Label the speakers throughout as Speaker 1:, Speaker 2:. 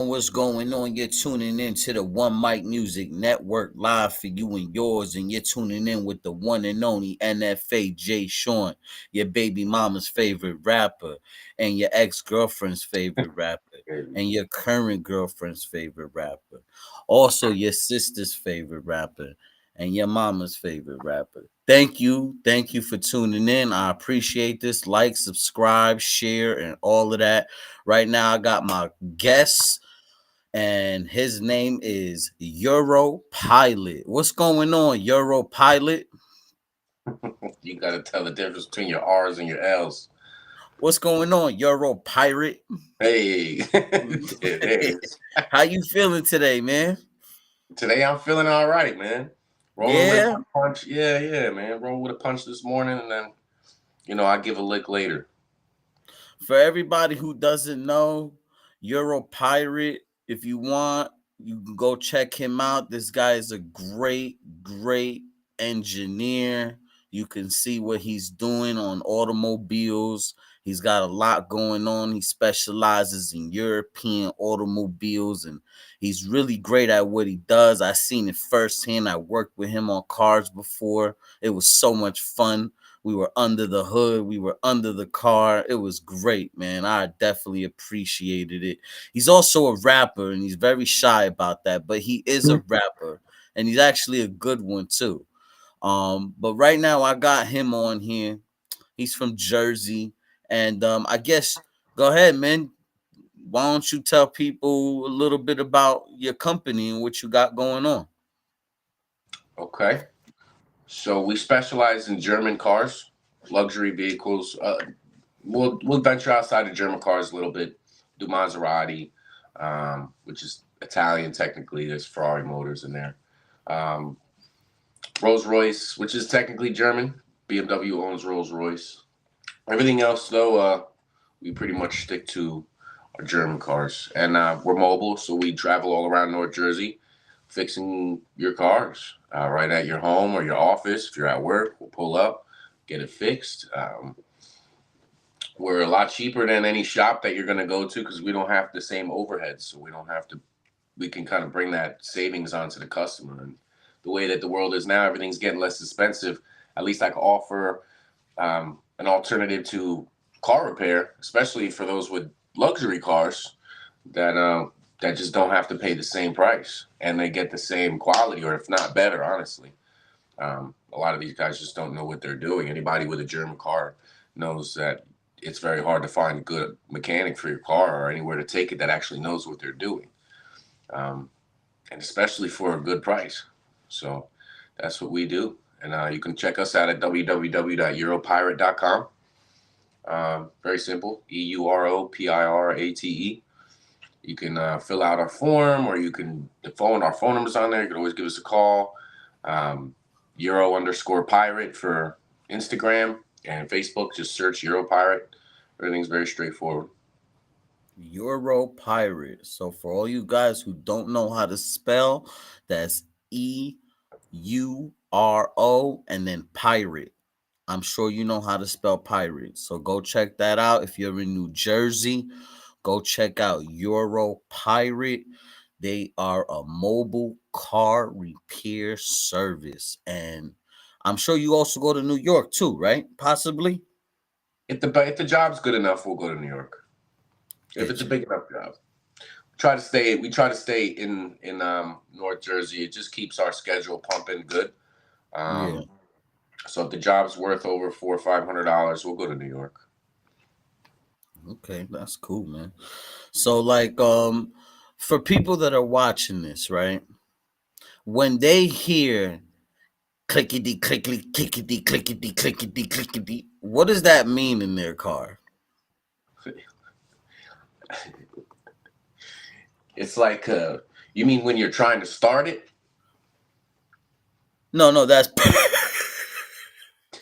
Speaker 1: What's going on? You're tuning in to the One Mic Music Network live for you and yours, and you're tuning in with the one and only NFA JayShawn, your baby mama's favorite rapper, and your ex-girlfriend's favorite rapper, and your current girlfriend's favorite rapper, also your sister's favorite rapper, and your mama's favorite rapper. Thank you for tuning in. I appreciate this. Like, subscribe, share, and all of that. Right now, I got my guests and his name is Euro Pilot. What's going on, Euro Pilot?
Speaker 2: You got to tell the difference between your R's and your L's.
Speaker 1: What's going on, Euro Pirate?
Speaker 2: Hey, it is.
Speaker 1: How you feeling today, man?
Speaker 2: Today I'm feeling all right, man. Rolling with
Speaker 1: Yeah.
Speaker 2: a punch. Yeah, man. Roll with a punch this morning, and then I give a lick later.
Speaker 1: For everybody who doesn't know, Euro Pirate, if you want, you can go check him out. This guy is a great engineer. You can see what he's doing on automobiles. He's got a lot going on. He specializes in European automobiles and he's really great at what he does. I seen it firsthand. I worked with him on cars before. It was so much fun. We were under the hood. We were under the car. It was great, man. I definitely appreciated it. He's also a rapper, and he's very shy about that, but he is a rapper, and he's actually a good one too. But right now I got him on here. He's from Jersey, and I guess go ahead, man. Why don't you tell people a little bit about your company and what you got going on?
Speaker 2: Okay. So we specialize in German cars, luxury vehicles. We'll venture outside of German cars a little bit. Do Maserati, which is Italian technically. There's Ferrari motors in there. Um, Rolls Royce, which is technically German. BMW owns Rolls Royce. Everything else, though, we pretty much stick to our German cars, and we're mobile, so we travel all around North Jersey, fixing your cars right at your home or your office. If you're at work, we'll pull up, get it fixed. We're a lot cheaper than any shop that you're going to go to because we don't have the same overheads, so we don't have to. We can kind of bring that savings onto the customer. And the way that the world is now, everything's getting less expensive. At least I can offer an alternative to car repair, especially for those with luxury cars that just don't have to pay the same price and they get the same quality, or if not better, honestly. A lot of these guys just don't know what they're doing. Anybody with a German car knows that it's very hard to find a good mechanic for your car or anywhere to take it that actually knows what they're doing, and especially for a good price. So that's what we do. And you can check us out at www.europirate.com. Very simple, EUROPIRATE. You can fill out our form, or you can our phone number's on there. You can always give us a call. Euro_pirate for Instagram and Facebook. Just search Euro Pirate. Everything's very straightforward.
Speaker 1: Euro Pirate. So for all you guys who don't know how to spell, that's EURO and then pirate. I'm sure you know how to spell pirate. So go check that out. If you're in New Jersey, go check out Euro Pirate. They are a mobile car repair service. And I'm sure you also go to New York too, right? Possibly.
Speaker 2: If the job's good enough, we'll go to New York. If it's a
Speaker 1: Get you.
Speaker 2: big enough job. We try to stay in North Jersey. It just keeps our schedule pumping good.
Speaker 1: Yeah.
Speaker 2: Um, so if the job's worth over $400 or $500, we'll go to New York.
Speaker 1: Okay, that's cool, man. So like for people that are watching this, right? When they hear clickety clickety clickety clickety clickety clickety, what does that mean in their car?
Speaker 2: It's like you mean when you're trying to start it?
Speaker 1: No, that's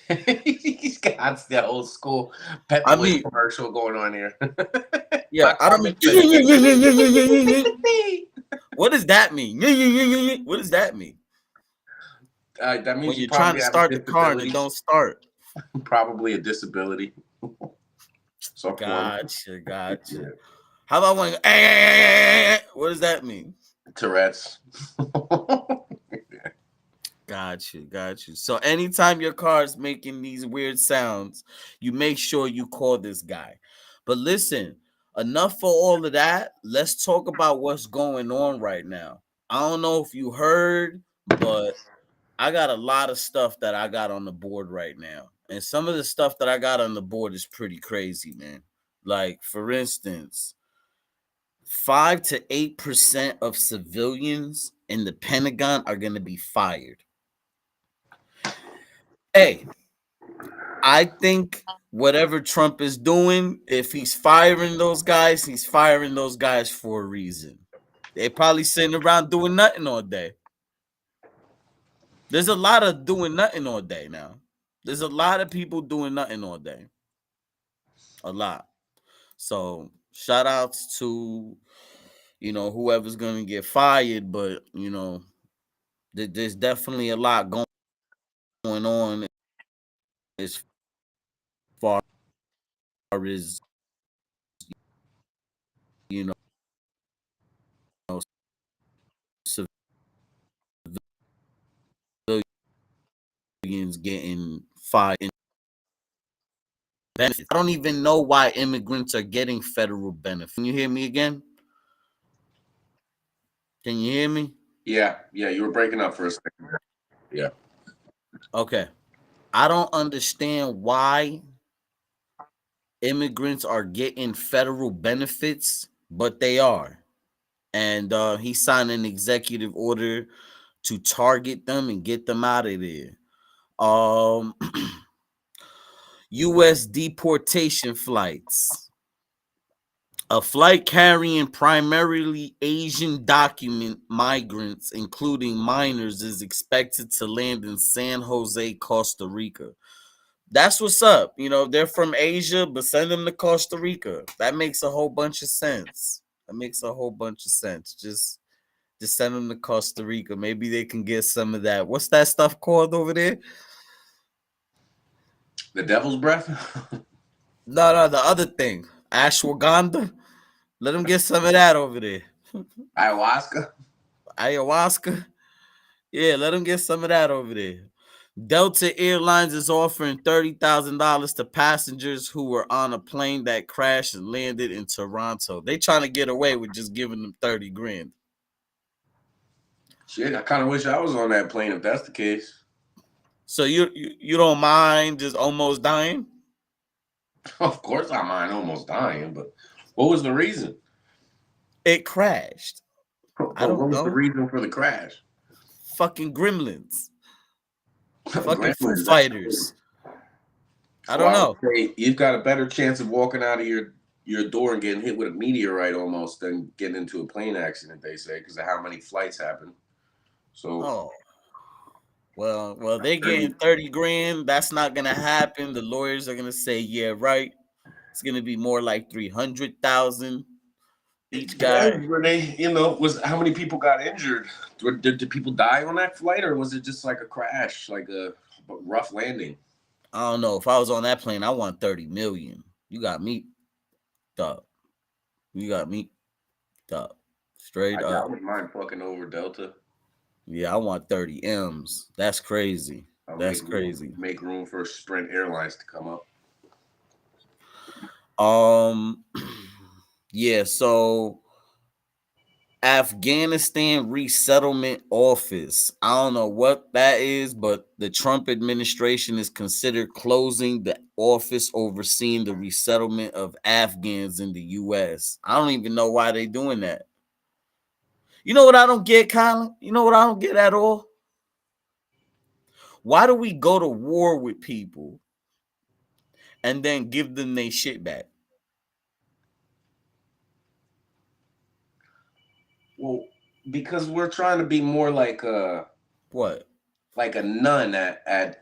Speaker 2: He's got that old school
Speaker 1: I
Speaker 2: Pepperwood
Speaker 1: mean,
Speaker 2: commercial going on here.
Speaker 1: yeah,
Speaker 2: My
Speaker 1: I
Speaker 2: car
Speaker 1: don't mean
Speaker 2: makes a
Speaker 1: what does that mean? What does that mean?
Speaker 2: that
Speaker 1: When
Speaker 2: means you
Speaker 1: you're trying
Speaker 2: probably
Speaker 1: to
Speaker 2: have a
Speaker 1: start the car and it
Speaker 2: disability.
Speaker 1: don't start.
Speaker 2: Probably a disability. Some form.
Speaker 1: Gotcha.
Speaker 2: Yeah.
Speaker 1: How about when What does that mean?
Speaker 2: Tourette's.
Speaker 1: Got you, got you. So anytime your car is making these weird sounds, you make sure you call this guy. But listen, enough for all of that. Let's talk about what's going on right now. I don't know if you heard, but I got a lot of stuff that I got on the board right now. And some of the stuff that I got on the board is pretty crazy, man. Like, for instance, 5 to 8% of civilians in the Pentagon are going to be fired. Hey, I think whatever Trump is doing, if he's firing those guys, he's firing those guys for a reason. They probably sitting around doing nothing all day. There's a lot of doing nothing all day now. There's a lot of people doing nothing all day. A lot. So shout outs to whoever's gonna get fired, but there's definitely a lot going on as far as you know civilians getting fired. Benefits. I don't even know why immigrants are getting federal benefits. Can you hear me again? Can you hear me?
Speaker 2: Yeah, you were breaking up for a second. Yeah.
Speaker 1: Okay. I don't understand why immigrants are getting federal benefits, but they are. And he signed an executive order to target them and get them out of there. Um, U.S. deportation flights. A flight carrying primarily Asian document migrants, including minors, is expected to land in San Jose, Costa Rica. That's what's up. They're from Asia, but send them to Costa Rica. That makes a whole bunch of sense. That makes a whole bunch of sense. Just send them to Costa Rica. Maybe they can get some of that. What's that stuff called over there?
Speaker 2: The devil's breath?
Speaker 1: No, the other thing. Ashwagandha. Let them get some of that over there.
Speaker 2: Ayahuasca?
Speaker 1: Ayahuasca. Yeah, let them get some of that over there. Delta Airlines is offering $30,000 to passengers who were on a plane that crashed and landed in Toronto. They trying to get away with just giving them 30 grand.
Speaker 2: Shit, I kind of wish I was on that plane if that's the case.
Speaker 1: So you don't mind just almost dying?
Speaker 2: Of course I mind almost dying, but what was the reason?
Speaker 1: It crashed. I
Speaker 2: But what
Speaker 1: don't
Speaker 2: was the
Speaker 1: know.
Speaker 2: reason for the crash?
Speaker 1: Fucking gremlins. Fucking Foo
Speaker 2: Gremlins, that's crazy.
Speaker 1: Fighters. I
Speaker 2: So
Speaker 1: don't
Speaker 2: I would
Speaker 1: know.
Speaker 2: say you've got a better chance of walking out of your door and getting hit with a meteorite almost than getting into a plane accident. They say because of how many flights happen. So
Speaker 1: Oh, well,
Speaker 2: I'm
Speaker 1: they're
Speaker 2: sure
Speaker 1: getting 30 grand. That's not gonna happen. The lawyers are gonna say, yeah, right. It's gonna be more like 300,000
Speaker 2: it
Speaker 1: each guy.
Speaker 2: depends. Were they, was how many people got injured? Did people die on that flight, or was it just like a crash, like a rough landing?
Speaker 1: I don't know. If I was on that plane, I want 30 million. You got me, dog. You got me, dog. Straight
Speaker 2: I
Speaker 1: up.
Speaker 2: wouldn't mind fucking over Delta.
Speaker 1: Yeah, I want 30 M's. That's crazy.
Speaker 2: I'll
Speaker 1: That's crazy.
Speaker 2: make room for Sprint Airlines to come up.
Speaker 1: Um yeah, so Afghanistan Resettlement Office. I don't know what that is, but the Trump administration is considered closing the office overseeing the resettlement of Afghans in the US. I don't even know why they're doing that. You know what I don't get, Colin? You know what I don't get at all? Why do we go to war with people and then give them their shit back?
Speaker 2: Well, because we're trying to be more
Speaker 1: What?
Speaker 2: like a nun at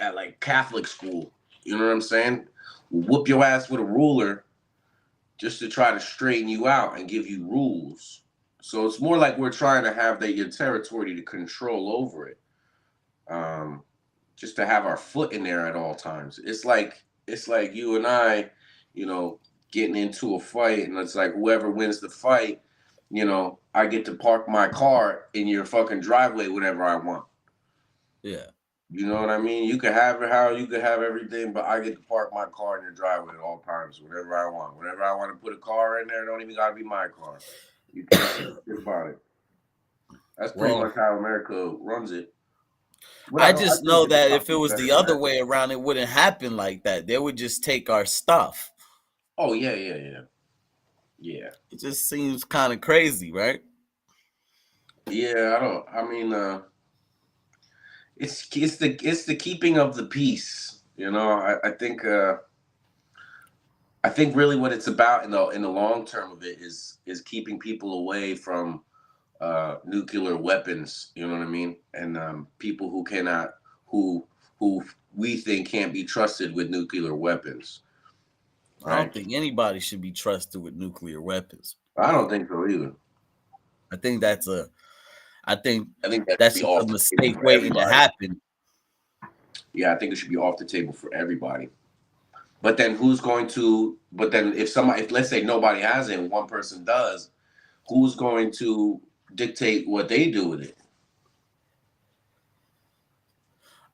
Speaker 2: like Catholic school. You know what I'm saying? Whoop your ass with a ruler just to try to straighten you out and give you rules. So it's more like we're trying to have your territory to control over it. Um, just to have our foot in there at all times. It's like you and I, you know, getting into a fight, and it's like whoever wins the fight, I get to park my car in your fucking driveway whenever I want.
Speaker 1: Yeah.
Speaker 2: You know what I mean? You can have it how you can have everything, but I get to park my car in your driveway at all times, whenever I want. Whenever I want to put a car in there, it don't even gotta be my car. You can't say shit about it. That's pretty
Speaker 1: Well,
Speaker 2: much how America runs it.
Speaker 1: I
Speaker 2: Whatever. I
Speaker 1: just
Speaker 2: think
Speaker 1: know
Speaker 2: this
Speaker 1: that if it
Speaker 2: country's
Speaker 1: was
Speaker 2: better
Speaker 1: the
Speaker 2: than
Speaker 1: other
Speaker 2: that.
Speaker 1: way around, it wouldn't happen like that. They would just take our stuff.
Speaker 2: Oh yeah, yeah, yeah, yeah,
Speaker 1: It just seems kind of crazy, right?
Speaker 2: yeah. I don't. I mean, it's the keeping of the peace. I think really what it's about in the long term of it is keeping people away from nuclear weapons. You know what I mean? And people who we think can't be trusted with nuclear weapons,
Speaker 1: I don't
Speaker 2: right?
Speaker 1: think anybody should be trusted with nuclear weapons.
Speaker 2: I don't think so either.
Speaker 1: I think that's a I think
Speaker 2: I think that should
Speaker 1: that's
Speaker 2: be
Speaker 1: just a
Speaker 2: off the table
Speaker 1: mistake
Speaker 2: for
Speaker 1: waiting to
Speaker 2: everybody.
Speaker 1: happen.
Speaker 2: Yeah, I think it should be off the table for everybody. But then who's going to? But then if let's say nobody has it, and one person does, who's going to dictate what they do with it?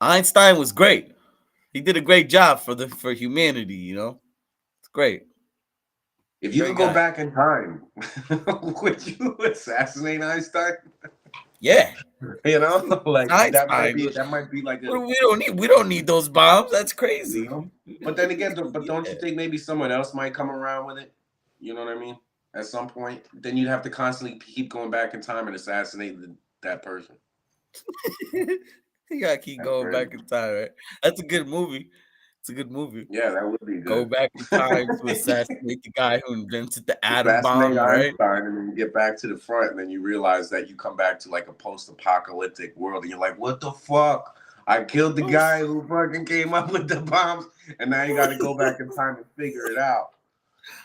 Speaker 1: Einstein was great. He did a great job for humanity, It's great.
Speaker 2: If you
Speaker 1: Great
Speaker 2: could go
Speaker 1: guy.
Speaker 2: back in time, would you assassinate Einstein?
Speaker 1: Yeah. It's
Speaker 2: Like that might
Speaker 1: Einstein.
Speaker 2: be like a
Speaker 1: We don't need those bombs. That's
Speaker 2: you
Speaker 1: crazy.
Speaker 2: know.
Speaker 1: We
Speaker 2: But
Speaker 1: don't
Speaker 2: then
Speaker 1: need
Speaker 2: again, but don't
Speaker 1: yeah.
Speaker 2: you think maybe someone else might come around with it? You know what I mean? At some point, then you'd have to constantly keep going back in time and assassinate that person.
Speaker 1: You gotta keep
Speaker 2: That's
Speaker 1: going
Speaker 2: crazy.
Speaker 1: back in time, right? That's a good movie. It's a good movie.
Speaker 2: Yeah, that would be
Speaker 1: Go
Speaker 2: good.
Speaker 1: back in time to assassinate the guy who invented the atom
Speaker 2: Assassinate
Speaker 1: bomb, right?
Speaker 2: Einstein and then you get back to the front and then you realize that you come back to like a post-apocalyptic world and you're like, what the fuck? I killed the guy who fucking came up with the bombs and now you got to go back in time and figure it out.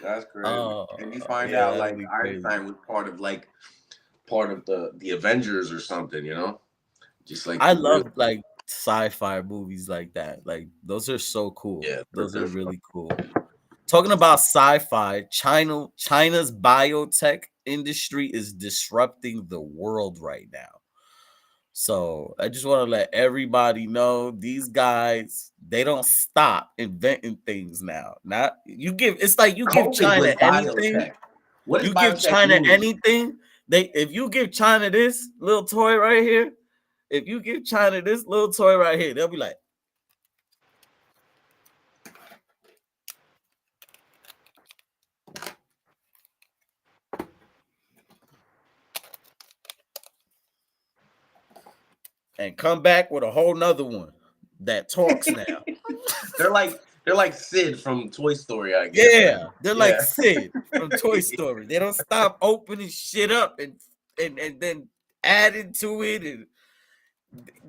Speaker 2: That's crazy.
Speaker 1: Oh,
Speaker 2: And you find
Speaker 1: yeah,
Speaker 2: out
Speaker 1: that'll
Speaker 2: like
Speaker 1: be crazy.
Speaker 2: Einstein was part of the Avengers or something. Just like
Speaker 1: I
Speaker 2: the real.
Speaker 1: love like sci-fi movies like that. Like those are so cool.
Speaker 2: Yeah,
Speaker 1: Those are
Speaker 2: they're fun.
Speaker 1: really cool. Talking about sci-fi, China's biotech industry is disrupting the world right now. So I just want to let everybody know these guys, they don't stop inventing things now. Not you give it's like you give
Speaker 2: COVID
Speaker 1: China
Speaker 2: was
Speaker 1: anything,
Speaker 2: biotech. What does
Speaker 1: you give
Speaker 2: biotech
Speaker 1: China
Speaker 2: mean?
Speaker 1: anything, if you give China this little toy right here, if you give China this little toy right here, they'll be like, and come back with a whole nother one that talks now.
Speaker 2: they're like Sid from Toy Story, I guess.
Speaker 1: Yeah, they're like
Speaker 2: Yeah.
Speaker 1: Sid from Toy Story. They don't stop opening shit up and then adding to it, and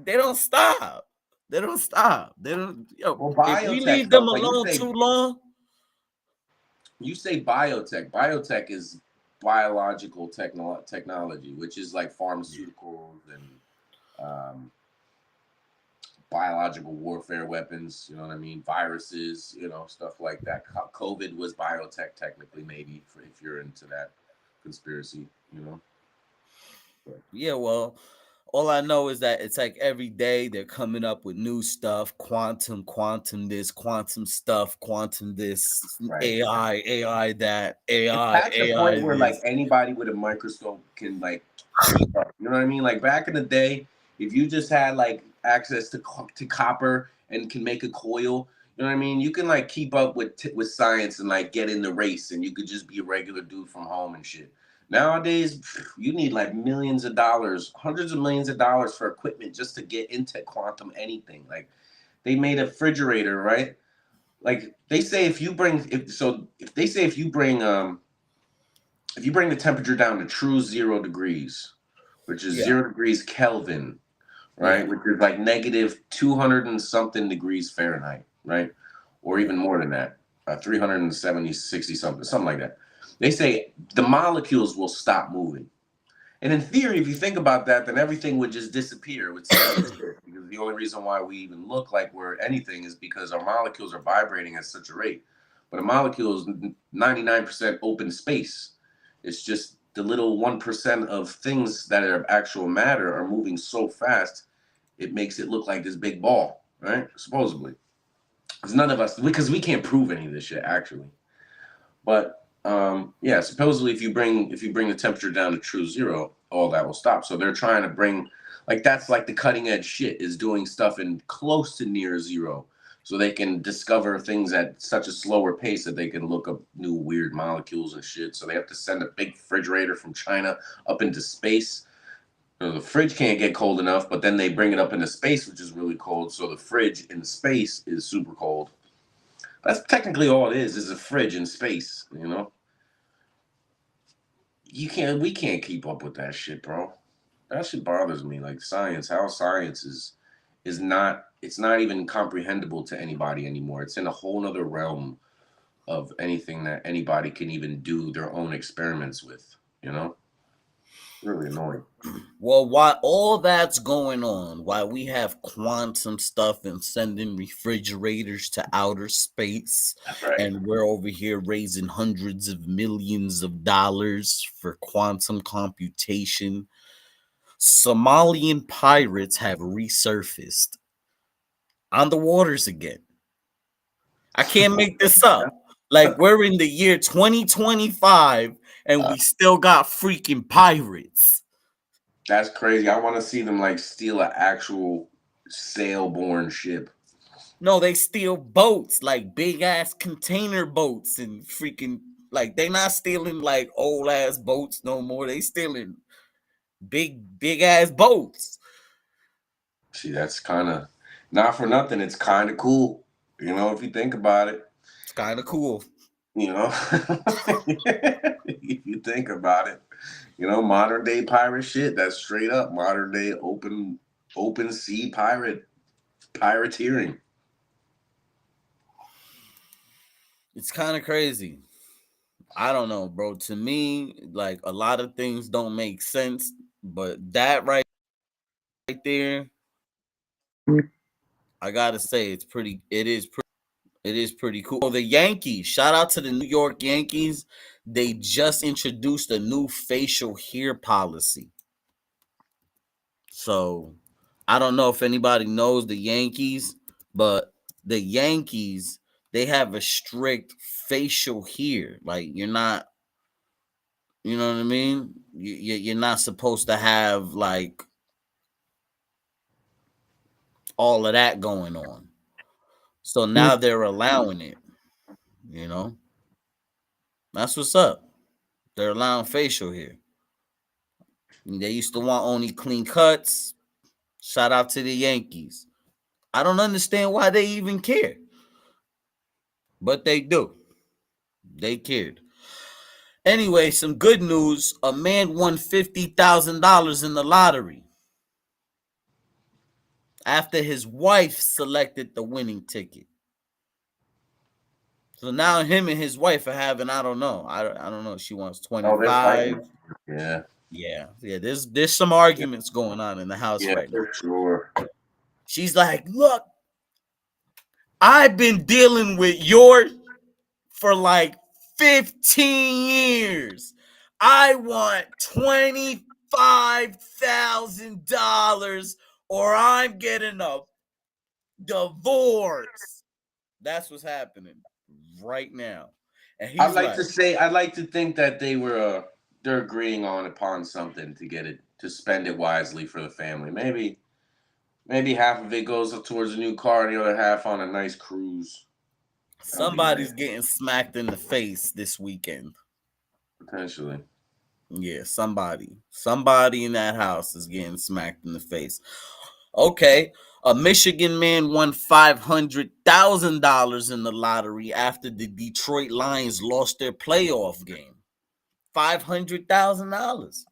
Speaker 1: they don't stop. They don't stop. They don't.
Speaker 2: Well,
Speaker 1: If we
Speaker 2: biotech
Speaker 1: leave them
Speaker 2: though, but you
Speaker 1: alone
Speaker 2: say
Speaker 1: too long,
Speaker 2: you say biotech. Biotech is biological technology, which is like pharmaceuticals and um, biological warfare weapons. You know what I mean? Viruses, stuff like that. COVID was biotech, technically, maybe if you're into that conspiracy. You know.
Speaker 1: yeah. Well, all I know is that it's like every day they're coming up with new stuff, quantum this, quantum stuff, quantum this,
Speaker 2: Right.
Speaker 1: AI that,
Speaker 2: It's
Speaker 1: AI,
Speaker 2: past the point
Speaker 1: AI
Speaker 2: where like
Speaker 1: this.
Speaker 2: anybody with a microscope can like keep up. You know what I mean? Like back in the day, if you just had like access to copper and can make a coil, you know what I mean? You can like keep up with science and like get in the race, and you could just be a regular dude from home and shit. Nowadays, you need like millions of dollars, hundreds of millions of dollars for equipment just to get into quantum anything. Like they made a refrigerator, right? Like they say if they say if you bring the temperature down to true 0 degrees, which is
Speaker 1: Yeah,
Speaker 2: 0 degrees Kelvin, right?
Speaker 1: yeah,
Speaker 2: Which is like negative 200 and something degrees Fahrenheit, right? Or
Speaker 1: yeah.
Speaker 2: even more than that, 370, 60 something like that. They say the molecules will stop moving. And in theory, if you think about that, then everything would just disappear. It would cease to exist because the only reason why we even look like we're anything is because our molecules are vibrating at such a rate. But a molecule is 99% open space. It's just the little 1% of things that are actual matter are moving so fast, it makes it look like this big ball, right? Supposedly. Because none of us, because we can't prove any of this shit actually. But yeah, supposedly if you bring the temperature down to true zero, all that will stop. So they're trying to bring, like, that's like the cutting edge shit, is doing stuff in close to near zero, so they can discover things at such a slower pace that they can look up new weird molecules and shit. So they have to send a big refrigerator from China up into space. The fridge can't get cold enough, but then they bring it up into space, which is really cold. So the fridge in space is super cold. That's technically all it is a fridge in space, you know? We can't keep up with that shit, bro. That shit bothers me. Like science, how science is not, it's not even comprehensible to anybody anymore. It's in a whole nother realm of anything that anybody can even do their own experiments with, you know? Really annoying.
Speaker 1: Well, while all that's going on, while we have quantum stuff and sending refrigerators to outer space,
Speaker 2: That's right.
Speaker 1: and we're over here raising hundreds of millions of dollars for quantum computation, Somalian pirates have resurfaced on the waters again. I can't make this up. Like, we're in the year 2025 and we still got freaking pirates.
Speaker 2: That's crazy. I want to see them like steal an actual sailborne ship.
Speaker 1: No, they steal boats, like big ass container boats, and freaking, like, they not stealing like old ass boats no more. They stealing big ass boats.
Speaker 2: See, that's kind of, not for nothing. It's kind of cool, you know, if you think about it.
Speaker 1: It's kind of cool.
Speaker 2: You know, if you think about it, you know, modern day pirate shit. That's straight up modern day open sea pirateering.
Speaker 1: It's kind of crazy. I don't know, bro. To me, like, a lot of things don't make sense, but that right there, I gotta say, it's pretty. It is pretty cool. Oh, the Yankees. Shout out to the New York Yankees. They just introduced a new facial hair policy. So I don't know if anybody knows the Yankees, but the Yankees, they have a strict facial hair. Like, you're not, you know what I mean? You're not supposed to have like all of that going on. So now they're allowing it. You know, that's what's up. They're allowing facial hair. They used to want only clean cuts. Shout out to the Yankees. I don't understand why they even care, but they do. They cared. Anyway, some good news. A man won $50,000 in the lottery after his wife selected the winning ticket. So now him and his wife are having, I don't know. I don't know. She wants
Speaker 2: Oh, they're
Speaker 1: 25.
Speaker 2: fighting. Yeah,
Speaker 1: Yeah. There's some arguments going on in the house
Speaker 2: yeah,
Speaker 1: right now.
Speaker 2: for sure.
Speaker 1: She's like, look, I've been dealing with yours for like 15 years. I want $25,000 or I'm getting a divorce. That's what's happening right now. And
Speaker 2: I'd
Speaker 1: he's
Speaker 2: like
Speaker 1: like,
Speaker 2: to say, I'd like to think that they're agreeing on upon something to get it to spend it wisely for the family. Maybe half of it goes towards a new car, and the other half on a nice cruise. That would be nice,
Speaker 1: somebody's getting smacked in the face this weekend.
Speaker 2: potentially.
Speaker 1: Yeah, somebody in that house is getting smacked in the face. Okay, a Michigan man won $500,000 in the lottery after the Detroit Lions lost their playoff game. $500,000.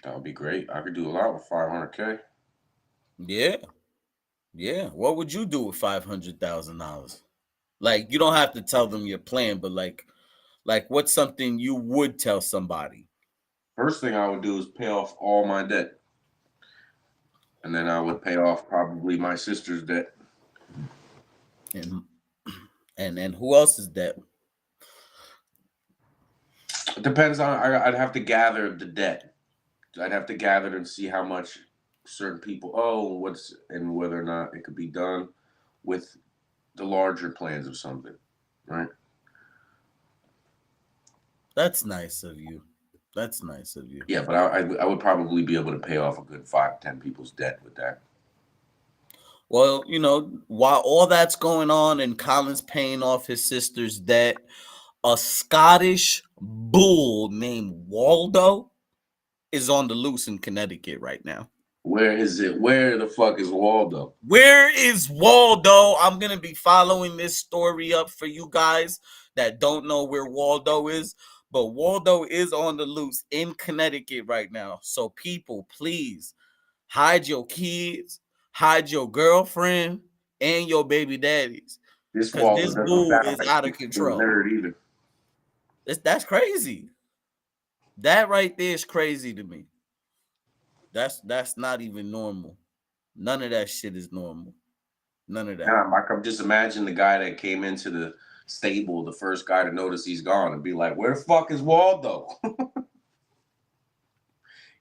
Speaker 2: That would be great. I could do a lot with 500K.
Speaker 1: Yeah, yeah. What would you do with $500,000? Like, you don't have to tell them your plan, but like what's something you would tell somebody?
Speaker 2: First thing I would do is pay off all my debt, and then I would pay off probably my sister's debt.
Speaker 1: And And who else is that?
Speaker 2: It depends on. I'd have to gather the debt. I'd have to gather and see how much certain people owe, what's and whether or not it could be done with the larger plans of something, right?
Speaker 1: That's nice of you. That's nice of you.
Speaker 2: Yeah, but I would probably be able to pay off a good 5 to 10 people's debt with that.
Speaker 1: Well, while all that's going on and Colin's paying off his sister's debt, a Scottish bull named Waldo is on the loose in Connecticut right now.
Speaker 2: Where is it? Where the fuck is Waldo?
Speaker 1: Where is Waldo? I'm going to be following this story up for you guys that don't know where Waldo is. But Waldo is on the loose in Connecticut right now. So, people, please hide your kids, hide your girlfriend, and your baby daddies.
Speaker 2: This
Speaker 1: Because
Speaker 2: Waldo
Speaker 1: this
Speaker 2: doesn't
Speaker 1: bull
Speaker 2: sound
Speaker 1: is
Speaker 2: like
Speaker 1: out
Speaker 2: he's
Speaker 1: of
Speaker 2: a
Speaker 1: control.
Speaker 2: nerd either.
Speaker 1: That's crazy. That right there is crazy to me. That's not even normal. None of that shit is normal. None of that.
Speaker 2: Nah, I can just imagine the guy that came into the stable, the first guy to notice he's gone, and be like, "Where the fuck is Waldo?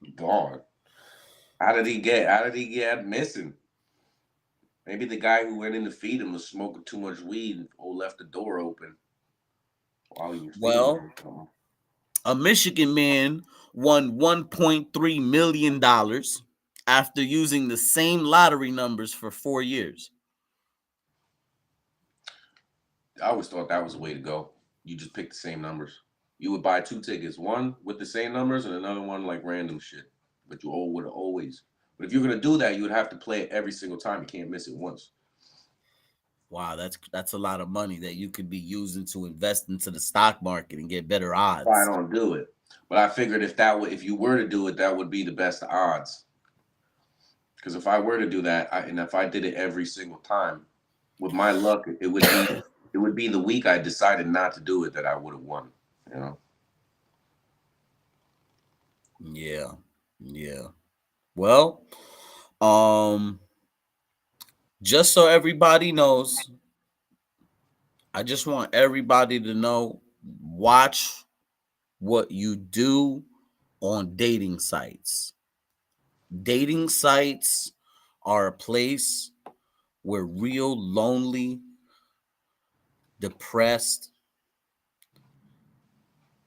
Speaker 2: He's gone. How did he get? How did he get missing? Maybe the guy who went in to feed him was smoking too much weed or left the door open while he was feeding
Speaker 1: Well,
Speaker 2: him."
Speaker 1: a Michigan man won $1.3 million after using the same lottery numbers for 4 years.
Speaker 2: I always thought that was the way to go. You just pick the same numbers. You would buy 2 tickets, one with the same numbers and another one like random shit. But you all would always. But if you're gonna do that, you would have to play it every single time. You can't miss it once.
Speaker 1: Wow, that's a lot of money that you could be using to invest into the stock market and get better
Speaker 2: Why I
Speaker 1: odds.
Speaker 2: don't do it. But I figured if you were to do it, that would be the best odds. Because if I were to do that, and if I did it every single time, with my luck, it would be the week I decided not to do it that I would have won. You know.
Speaker 1: Yeah. Yeah. Well, um just so everybody knows, I just want everybody to know, watch what you do on dating sites. Dating sites are a place where real lonely, depressed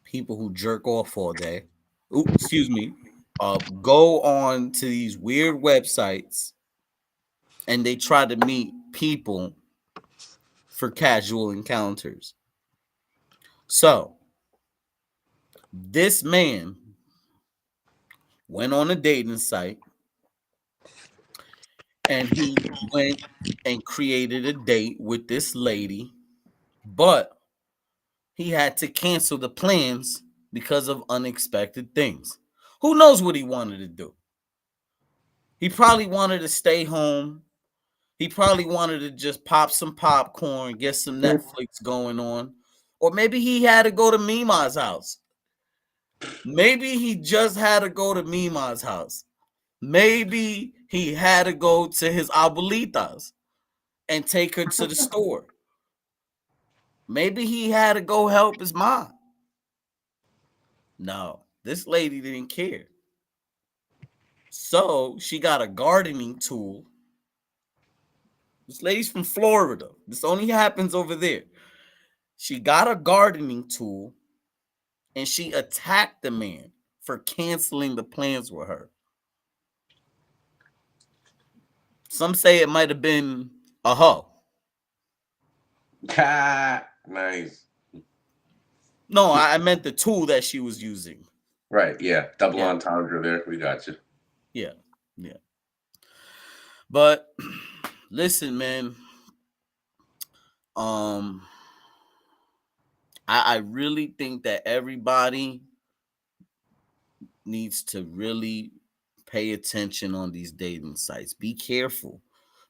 Speaker 1: people who jerk off all day, excuse me, go on to these weird websites and they try to meet people for casual encounters. So, this man went on a dating site and he went and created a date with this lady, but he had to cancel the plans because of unexpected things. Who knows what he wanted to do? He probably wanted to stay home. He probably wanted to just pop some popcorn, get some Netflix going on. Or maybe he had to go to Mima's house. Maybe he just had to go to Mima's house. Maybe he had to go to his abuelita's and take her to the store. Maybe he had to go help his mom. No, this lady didn't care. So she got a gardening tool. This lady's from Florida. This only happens over there. She got a gardening tool and she attacked the man for canceling the plans with her. Some say it might have been a hoe.
Speaker 2: Nice.
Speaker 1: No, I meant the tool that she was using.
Speaker 2: Right. Yeah. Double
Speaker 1: Yeah,
Speaker 2: entendre there. We got you.
Speaker 1: yeah, yeah. But listen, man. Um, I really think that everybody needs to really pay attention on these dating sites. Be careful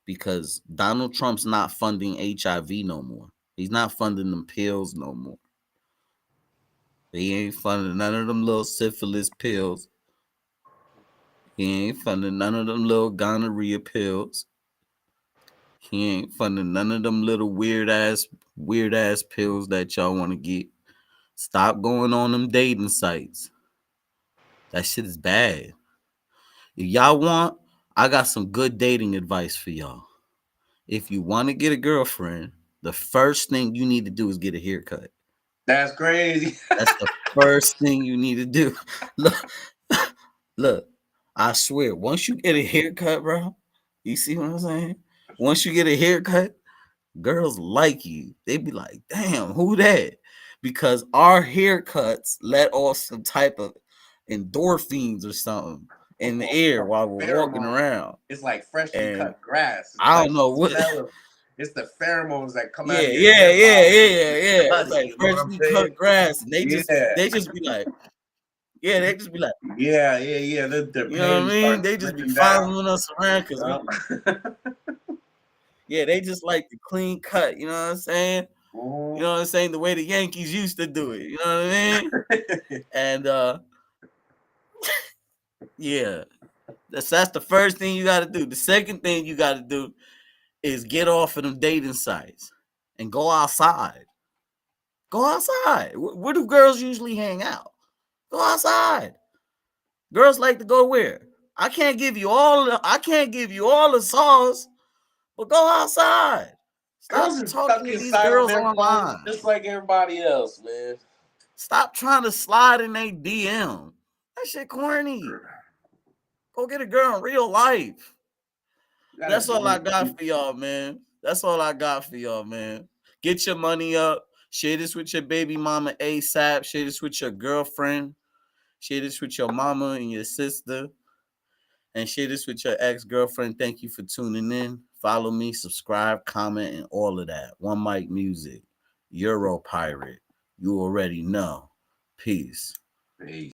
Speaker 1: because Donald Trump's not funding HIV no more. He's not funding them pills no more. He ain't funding none of them little syphilis pills. He ain't funding none of them little gonorrhea pills. He ain't funding none of them little weird ass weird ass pills that y'all want to get. Stop going on them dating sites. That shit is bad. If y'all want, I got some good dating advice for y'all. If you want to get a girlfriend, the first thing you need to do is get a haircut.
Speaker 2: That's crazy.
Speaker 1: That's the first thing you need to do. Look, look, I swear, once you get a haircut, bro, you see what I'm saying? Once you get a haircut, girls like you. They be like, damn, who that? Because our haircuts let off some type of endorphins or something in the air while we're walking
Speaker 2: Pheromone.
Speaker 1: around.
Speaker 2: It's like freshly
Speaker 1: And
Speaker 2: cut grass. It's
Speaker 1: I
Speaker 2: like
Speaker 1: don't know
Speaker 2: the
Speaker 1: what.
Speaker 2: smell of. It's the pheromones that come out
Speaker 1: Yeah,
Speaker 2: of your
Speaker 1: yeah,
Speaker 2: hair
Speaker 1: yeah,
Speaker 2: follicles
Speaker 1: yeah,
Speaker 2: when you
Speaker 1: yeah.
Speaker 2: cut
Speaker 1: It's
Speaker 2: it.
Speaker 1: like
Speaker 2: You know what I'm
Speaker 1: freshly
Speaker 2: saying?
Speaker 1: cut grass, and
Speaker 2: Yeah,
Speaker 1: they just be like, yeah, they just be like,
Speaker 2: yeah. Their
Speaker 1: you know what I
Speaker 2: panties
Speaker 1: mean?
Speaker 2: start
Speaker 1: They just be
Speaker 2: slipping down.
Speaker 1: following us around because we,
Speaker 2: Yeah.
Speaker 1: yeah, they just like the clean cut. You know what I'm saying? You know what I'm saying? The way the Yankees used to do it. You know what I mean? And yeah, that's the first thing you got to do. The second thing you got to do is get off of them dating sites and go outside. Go outside. Where do girls usually hang out? Go outside. Girls like to go where? I can't give you all the sauce, but go outside.
Speaker 2: Girls
Speaker 1: Stop
Speaker 2: are
Speaker 1: talking
Speaker 2: stuck
Speaker 1: to these
Speaker 2: inside of
Speaker 1: girls
Speaker 2: their phones
Speaker 1: online.
Speaker 2: just like everybody else, man.
Speaker 1: Stop trying to slide in a DM. That shit corny. Go get a girl in real life.
Speaker 2: You gotta
Speaker 1: That's all I
Speaker 2: do
Speaker 1: got
Speaker 2: it.
Speaker 1: for y'all, man. That's all I got for y'all, man. Get your money up. Share this with your baby mama ASAP. Share this with your girlfriend. Share this with your mama and your sister. And share this with your ex-girlfriend. Thank you for tuning in. Follow me, subscribe, comment, and all of that. One Mic Music. Euro Pirate. You already know. Peace.
Speaker 2: Peace.